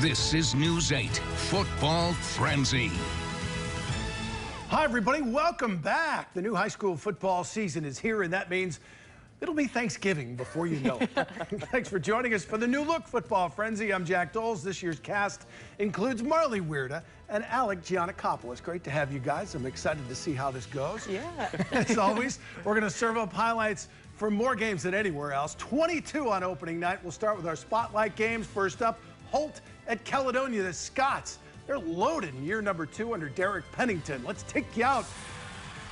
This is News 8 Football Frenzy. Hi, everybody. Welcome back. The new high school football season is here, and that means it'll be Thanksgiving before you know it. Thanks for joining us for the New Look Football Frenzy. I'm Jack Doles. This year's cast includes Marley Weirda and Alec Giannakopoulos. Great to have you guys. I'm excited to see how this goes. Yeah. As always, we're going to serve up highlights for more games than anywhere else. 22 on opening night. We'll start with our spotlight games. First up, Holt at Caledonia. The Scots, they're loaded in year number 2 under Derek Pennington. Let's take you out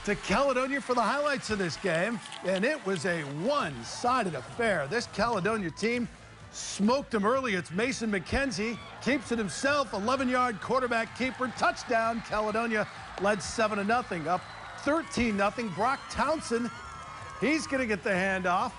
to Caledonia for the highlights of this game. And it was a one-sided affair. This Caledonia team smoked them early. It's Mason McKenzie, keeps it himself, 11-yard quarterback keeper, touchdown. Caledonia led 7-0, up 13-0. Brock Townsend, he's going to get the handoff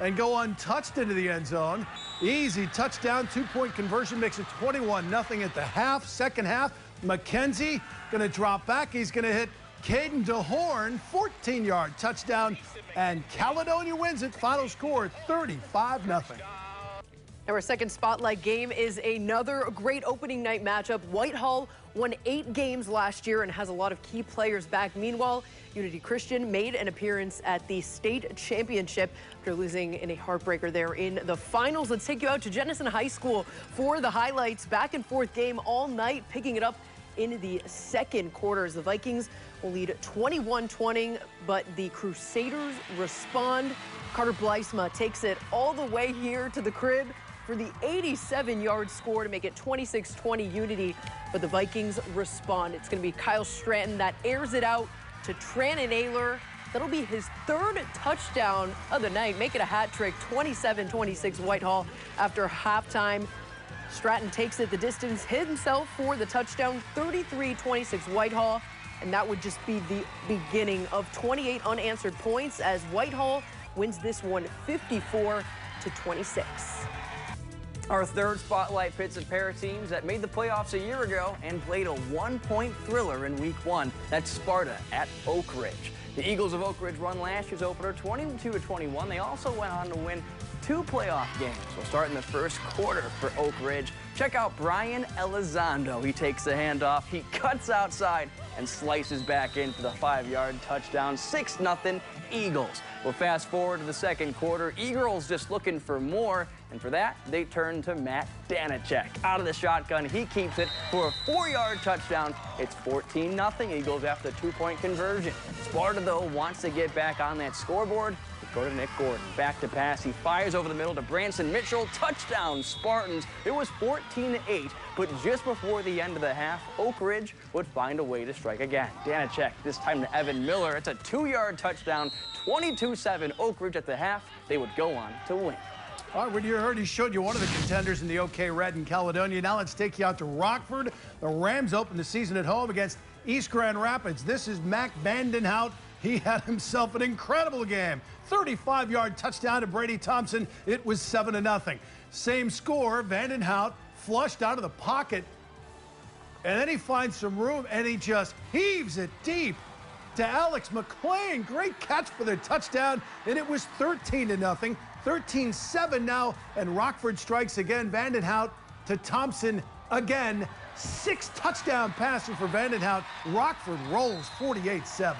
and go untouched into the end zone. Easy touchdown, 2-point conversion, makes it 21-0 at the half. Second half, McKenzie going to drop back. He's going to hit Caden DeHorn, 14-yard touchdown, and Caledonia wins it. Final score, 35-0. Our second spotlight game is another great opening night matchup. Whitehall won 8 games last year and has a lot of key players back. Meanwhile, Unity Christian made an appearance at the state championship after losing in a heartbreaker there in the finals. Let's take you out to Jenison High School for the highlights. Back and forth game all night, picking it up in the second quarter as the Vikings will lead 21-20, but the Crusaders respond. Carter Bleisma takes it all the way here to the crib for the 87-yard score to make it 26-20 Unity, but the Vikings respond. It's going to be Kyle Stratton that airs it out to Trannon Naylor. That'll be his 3rd touchdown of the night, make it a hat trick, 27-26 Whitehall after halftime. Stratton takes it the distance himself for the touchdown, 33-26 Whitehall, and that would just be the beginning of 28 unanswered points as Whitehall wins this one 54-26. Our third spotlight pits a pair of teams that made the playoffs a year ago and played a 1-point thriller in week 1. That's Sparta at Oak Ridge. The Eagles of Oak Ridge won last year's opener 22-21. They also went on to win 2 playoff games. We'll start in the first quarter for Oak Ridge. Check out Brian Elizondo. He takes the handoff, he cuts outside and slices back in for the 5-yard touchdown. 6-0 Eagles. We'll fast forward to the second quarter. Eagles just looking for more, and for that, they turn to Matt Danacek. Out of the shotgun, he keeps it for a 4-yard touchdown. It's 14-0 Eagles after the 2-point conversion. Sparta, though, wants to get back on that scoreboard. Go to Nick Gordon. Back to pass. He fires over the middle to Branson Mitchell. Touchdown, Spartans. It was 14-8, but just before the end of the half, Oak Ridge would find a way to strike again. Danacek, this time to Evan Miller. It's a 2-yard touchdown. 22-7 Oak Ridge at the half. They would go on to win. All right, when you heard, he showed you one of the contenders in the OK Red in Caledonia. Now let's take you out to Rockford. The Rams open the season at home against East Grand Rapids. This is Mac Vandenhout. He had himself an incredible game. 35-yard touchdown to Brady Thompson. It was 7-0. Same score, Vandenhout flushed out of the pocket, and then he finds some room, and he just heaves it deep to Alex McClain. Great catch for the touchdown, and it was 13-0. 13-7 now, and Rockford strikes again. Vandenhout to Thompson again. 6 touchdown passes for Vandenhout. Rockford rolls 48-7.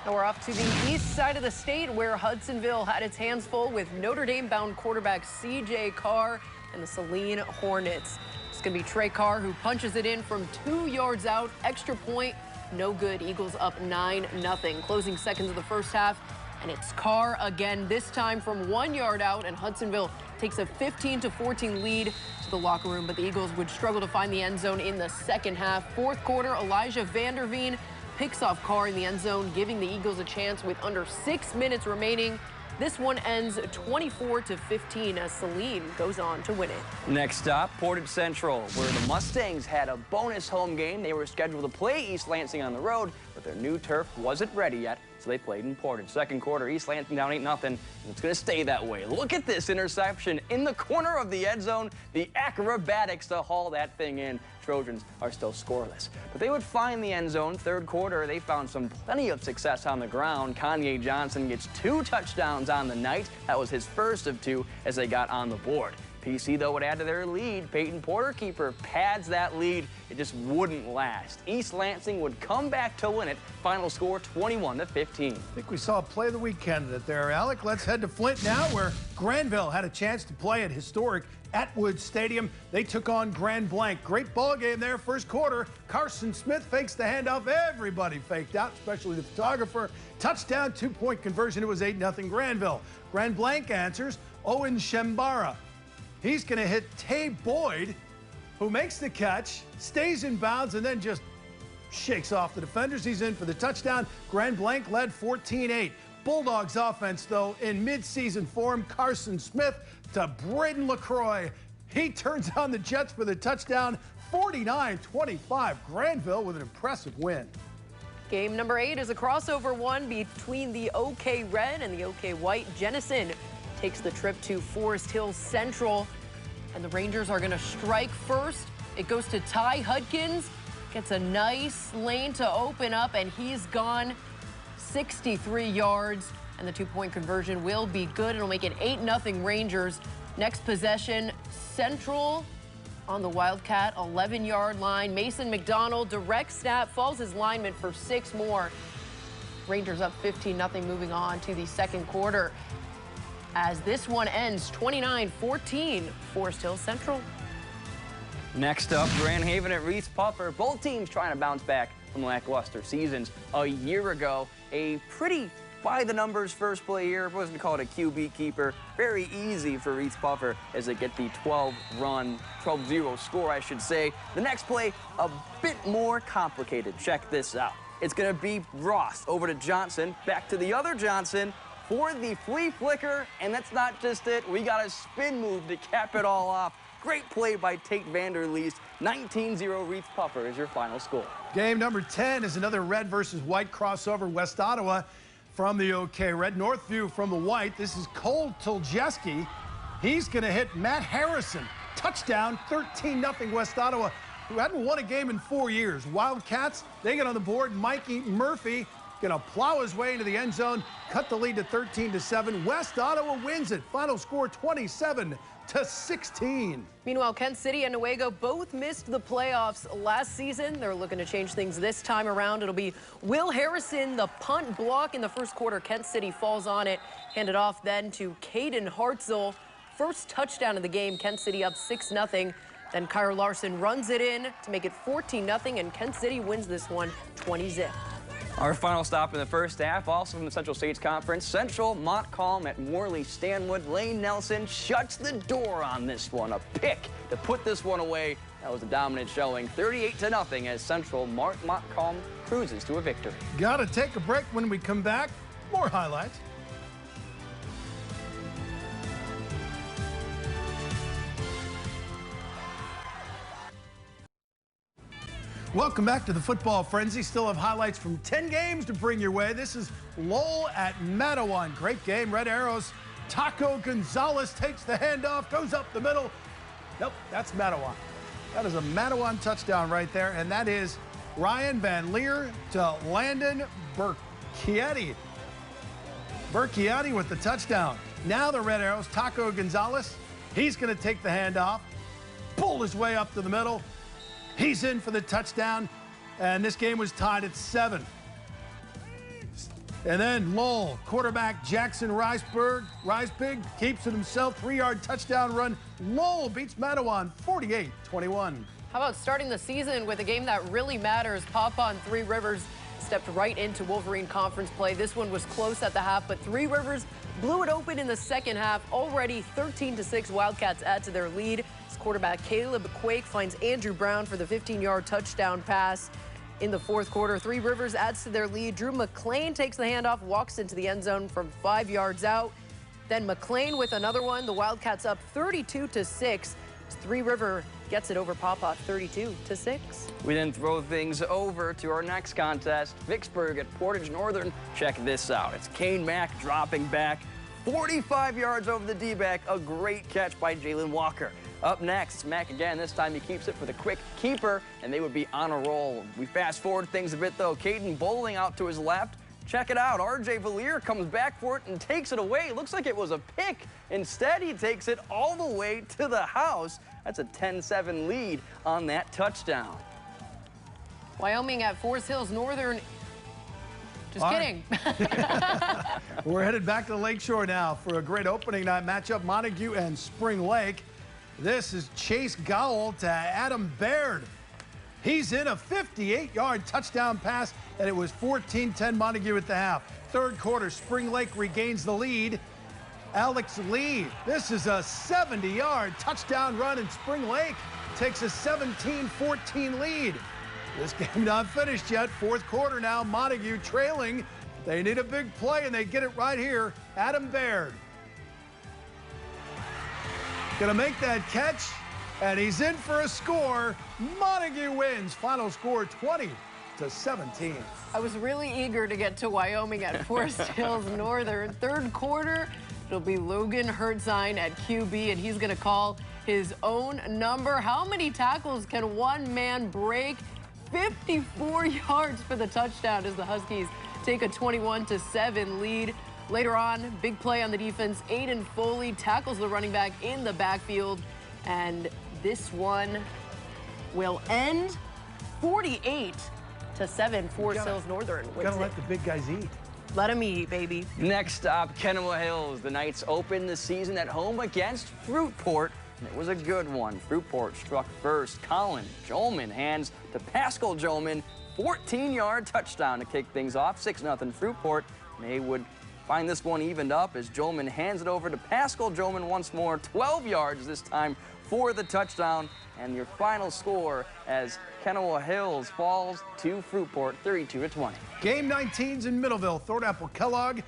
Now we're off to the east side of the state where Hudsonville had its hands full with Notre Dame-bound quarterback C.J. Carr and the Celine Hornets. It's going to be Trey Carr who punches it in from 2 yards out. Extra point, no good. Eagles up 9-0. Closing seconds of the first half, and it's Carr again, this time from 1 yard out, and Hudsonville takes a 15-14 lead to the locker room, but the Eagles would struggle to find the end zone in the second half. Fourth quarter, Elijah Vanderveen picks off Carr in the end zone, giving the Eagles a chance with under 6 minutes remaining. This one ends 24-15 as Celine goes on to win it. Next stop, Portage Central, where the Mustangs had a bonus home game. They were scheduled to play East Lansing on the road, but their new turf wasn't ready yet, so they played in Portage. Second quarter, East Lansing down 8-0, and it's going to stay that way. Look at this interception in the corner of the end zone. The acrobatics to haul that thing in. Trojans are still scoreless, but they would find the end zone. Third quarter, they found plenty of success on the ground. Kanye Johnson gets 2 touchdowns on the night. That was his first of 2 as they got on the board. PC, though, would add to their lead. Peyton Porter, keeper, pads that lead. It just wouldn't last. East Lansing would come back to win it. Final score 21-15. I think we saw a play of the week candidate there, Alec. Let's head to Flint now, where Granville had a chance to play at historic Atwood Stadium. They took on Grand Blanc. Great ball game there, first quarter. Carson Smith fakes the handoff. Everybody faked out, especially the photographer. Touchdown, 2-point conversion. It was 8-0 Granville. Grand Blanc answers. Owen Shembara. He's going to hit Tay Boyd, who makes the catch, stays in bounds, and then just shakes off the defenders. He's in for the touchdown. Grand Blanc led 14-8. Bulldogs offense, though, in midseason form. Carson Smith to Braden LaCroix. He turns on the Jets for the touchdown. 49-25. Granville with an impressive win. Game number 8 is a crossover one between the OK Red and the OK White. Jennison takes the trip to Forest Hill Central, and the Rangers are going to strike first. It goes to Ty Hudkins, gets a nice lane to open up, and he's gone 63 yards, and the 2-point conversion will be good. It'll make it 8-0 Rangers. Next possession, Central on the Wildcat 11-yard line. Mason McDonald, direct snap, falls his lineman for 6 more. Rangers up 15-0, moving on to the second quarter, as this one ends 29-14, Forest Hill Central. Next up, Grand Haven at Reese Puffer. Both teams trying to bounce back from lackluster seasons a year ago. A pretty by-the-numbers first play here. I wasn't call it a QB keeper. Very easy for Reese Puffer as they get the 12-0 score, I should say. The next play, a bit more complicated. Check this out. It's going to be Ross over to Johnson, back to the other Johnson for the flea flicker, and that's not just it. We got a spin move to cap it all off. Great play by Tate Vanderleest. 19-0 Reese Puffer is your final score. Game number 10 is another red versus white crossover. West Ottawa from the OK Red. Northview from the white. This is Cole Tuljeski. He's going to hit Matt Harrison. Touchdown, 13-0 West Ottawa, who hadn't won a game in 4 years. Wildcats, they get on the board. Mikey Murphy going to plow his way into the end zone, cut the lead to 13-7. West Ottawa wins it. Final score 27-16. Meanwhile, Kent City and Newaygo both missed the playoffs last season. They're looking to change things this time around. It'll be Will Harrison, the punt block in the first quarter. Kent City falls on it. Handed off then to Caden Hartzell. First touchdown of the game. Kent City up 6-0. Then Kyra Larson runs it in to make it 14-0, and Kent City wins this one 20-zip. Our final stop in the first half, also from the Central States Conference. Central, Montcalm at Morley Stanwood. Lane Nelson shuts the door on this one. A pick to put this one away. That was a dominant showing. 38-0 as Central Montcalm cruises to a victory. Gotta take a break. When we come back, more highlights. Welcome back to the Football Frenzy. Still have highlights from 10 games to bring your way. This is Lowell at Matawan. Great game. Red Arrows. Taco Gonzalez takes the handoff, goes up the middle. Nope, that's Matawan. That is a Matawan touchdown right there, and that is Ryan Van Leer to Landon Burchiatti. Burchiatti with the touchdown. Now the Red Arrows, Taco Gonzalez, he's going to take the handoff, pull his way up to the middle. He's in for the touchdown, and this game was tied at 7. And then Lowell, quarterback Jackson Risebig keeps it himself, 3-yard touchdown run. Lowell beats Matawan 48-21. How about starting the season with a game that really matters? Pop-On Three Rivers stepped right into Wolverine Conference play. This one was close at the half, but Three Rivers blew it open in the second half. Already 13-6, Wildcats add to their lead. Quarterback Caleb Quake finds Andrew Brown for the 15-yard touchdown pass in the fourth quarter. Three Rivers adds to their lead. Drew McLean takes the handoff, walks into the end zone from 5 yards out. Then McLean with another one. The Wildcats up 32-6. Three River gets it over Papa 32-6. We then throw things over to our next contest, Vicksburg at Portage Northern. Check this out. It's Kane Mack dropping back 45 yards over the D-back. A great catch by Jalen Walker. Up next, Mack again. This time he keeps it for the quick keeper, and they would be on a roll. We fast forward things a bit, though. Caden Bowling out to his left. Check it out. R.J. Valier comes back for it and takes it away. Looks like it was a pick. Instead, he takes it all the way to the house. That's a 10-7 lead on that touchdown. Wyoming at Forest Hills Northern. Just kidding. We're headed back to the Lakeshore now for a great opening night matchup, Montague and Spring Lake. This is Chase Gowell to Adam Baird. He's in a 58-yard touchdown pass, and it was 14-10 Montague at the half. Third quarter, Spring Lake regains the lead. Alex Lee, this is a 70-yard touchdown run, and Spring Lake takes a 17-14 lead. This game not finished yet. Fourth quarter now, Montague trailing. They need a big play, and they get it right here. Adam Baird gonna make that catch, and he's in for a score. Montague wins. Final score 20-17. I was really eager to get to Wyoming at Forest Hills Northern. Third quarter, it'll be Logan Hertzine at QB, and he's going to call his own number. How many tackles can one man break? 54 yards for the touchdown as the Huskies take a 21-7 lead. Later on, big play on the defense. Aiden Foley tackles the running back in the backfield, and this one will end 48-7. Forest Hills Northern. You gotta let the big guys eat. Let them eat, baby. Next stop, Kennewick Hills. The Knights open the season at home against Fruitport, and it was a good one. Fruitport struck first. Colin Jolman hands to Pascal Jolman. 14-yard touchdown to kick things off. 6-0 Fruitport. And they would find this one evened up as Jolman hands it over to Pascal Jolman once more. 12 yards this time for the touchdown. And your final score as Kennewick Hills falls to Fruitport 32-20. Game 19's in Middleville. Thornapple Kellogg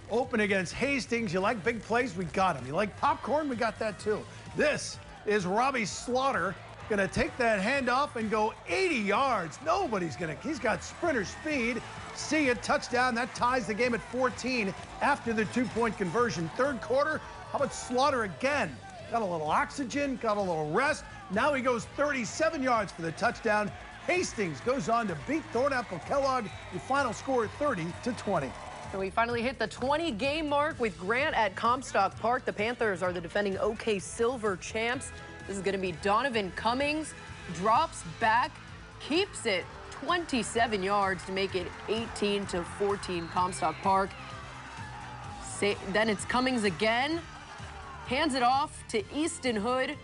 open against Hastings. You like big plays? We got them. You like popcorn? We got that too. This is Robbie Slaughter. Gonna take that handoff and go 80 yards. Nobody's gonna, he's got sprinter speed. See a touchdown. That ties the game at 14 after the 2-point conversion. Third quarter, how about Slaughter again? Got a little oxygen, got a little rest. Now he goes 37 yards for the touchdown. Hastings goes on to beat Thornapple Kellogg. The final score 30-20. So we finally hit the 20-game mark with Grant at Comstock Park. The Panthers are the defending OK Silver champs. This is going to be Donovan Cummings. Drops back, keeps it 27 yards to make it 18-14 Comstock Park. Then it's Cummings again. Hands it off to Easton Hood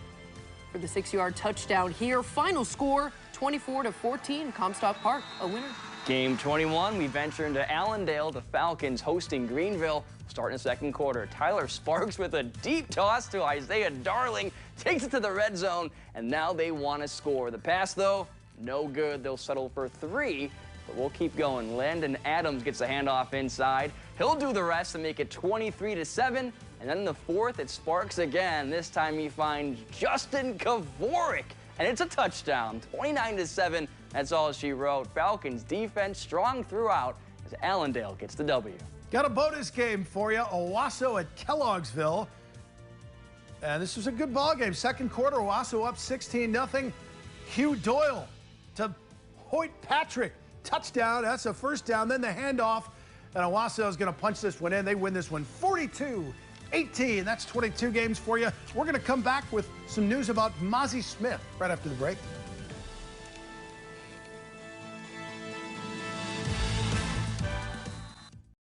for the 6-yard touchdown here. Final score 24-14 Comstock Park, a winner. Game 21, we venture into Allendale. The Falcons hosting Greenville. Starting the second quarter. Tyler Sparks with a deep toss to Isaiah Darling. Takes it to the red zone, and now they want to score. The pass, though, no good. They'll settle for 3, but we'll keep going. Landon Adams gets the handoff inside. He'll do the rest and make it 23-7. And then in the fourth, it's Sparks again. This time he finds Justin Kavorik, and it's a touchdown. 29-7. That's all she wrote. Falcons defense strong throughout as Allendale gets the W. Got a bonus game for you. Owasso at Kelloggsville. And this was a good ball game. Second quarter, Owasso up 16-0. Hugh Doyle to Hoyt Patrick. Touchdown. That's a first down. Then the handoff. And Owasso is going to punch this one in. They win this one 42-18. That's 22 games for you. We're going to come back with some news about Mozzie Smith right after the break.